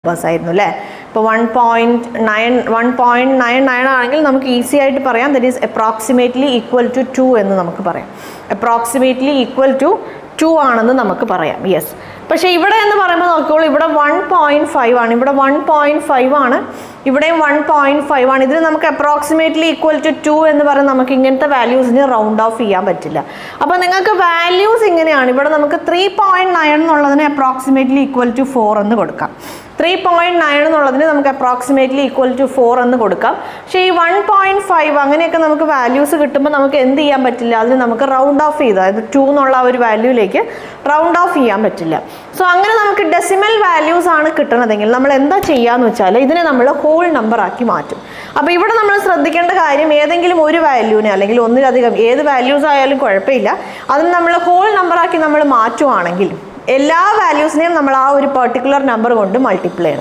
ആയിരുന്നു അല്ലേ. ഇപ്പോൾ 1.99 ആണെങ്കിൽ നമുക്ക് ഈസി ആയിട്ട് പറയാം that is approximately equal to 2 എന്ന് നമുക്ക് പറയാം. അപ്രോക്സിമേറ്റ്ലി ഈക്വൽ ടു 2 ആണെന്ന് നമുക്ക് പറയാം. യെസ്. പക്ഷേ ഇവിടെ എന്ന് പറയുമ്പോൾ നോക്കിക്കോളൂ, ഇവിടെ 1.5 ആണ്, ഇവിടെ 1.5 ആണ്, ഇവിടെയും 1.5 ആണ്. ഇതിന് നമുക്ക് അപ്രോക്സിമേറ്റ്ലി ഈക്വൽ ടു 2 എന്ന് പറയുന്നത് നമുക്ക് ഇങ്ങനത്തെ വാല്യൂസിന് റൗണ്ട് ഓഫ് ചെയ്യാൻ പറ്റില്ല. അപ്പോൾ നിങ്ങൾക്ക് വാല്യൂസ് ഇങ്ങനെയാണ്. ഇവിടെ നമുക്ക് 3.9 എന്നുള്ളതിന് അപ്രോക്സിമേറ്റ്ലി ഈക്വൽ ടു 4 എന്ന് കൊടുക്കാം. 3.9 എന്നുള്ളതിന് നമുക്ക് അപ്രോക്സിമേറ്റ്ലി ഈക്വൽ ടു 4 എന്ന് കൊടുക്കാം. പക്ഷേ ഈ 1.5 അങ്ങനെയൊക്കെ നമുക്ക് വാല്യൂസ് കിട്ടുമ്പോൾ നമുക്ക് എന്ത് ചെയ്യാൻ പറ്റില്ല, അതിന് നമുക്ക് റൗണ്ട് ഓഫ് ചെയ്ത്, അതായത് 2 എന്നുള്ള ഒരു വാല്യൂയിലേക്ക് റൗണ്ട് ഓഫ് ചെയ്യാൻ പറ്റില്ല. സോ അങ്ങനെ നമുക്ക് ഡെസിമൽ വാല്യൂസ് ആണ് കിട്ടണതെങ്കിൽ നമ്മൾ എന്താ ചെയ്യാന്ന് വെച്ചാൽ ഇതിനെ നമ്മൾ ഹോൾ നമ്പർ ആക്കി മാറ്റും. അപ്പോൾ ഇവിടെ നമ്മൾ ശ്രദ്ധിക്കേണ്ട കാര്യം, ഏതെങ്കിലും ഒരു വാല്യൂവിനെ അല്ലെങ്കിൽ ഒന്നിലധികം ഏത് വാല്യൂസ് ആയാലും കുഴപ്പമില്ല, അതിന് നമ്മൾ ഹോൾ നമ്പർ ആക്കി നമ്മൾ മാറ്റുവാണെങ്കിൽ എല്ലാ വാല്യൂസിനെയും നമ്മൾ ആ ഒരു പെർട്ടിക്കുലർ നമ്പർ കൊണ്ട് മൾട്ടിപ്ലൈ ചെയ്യണം.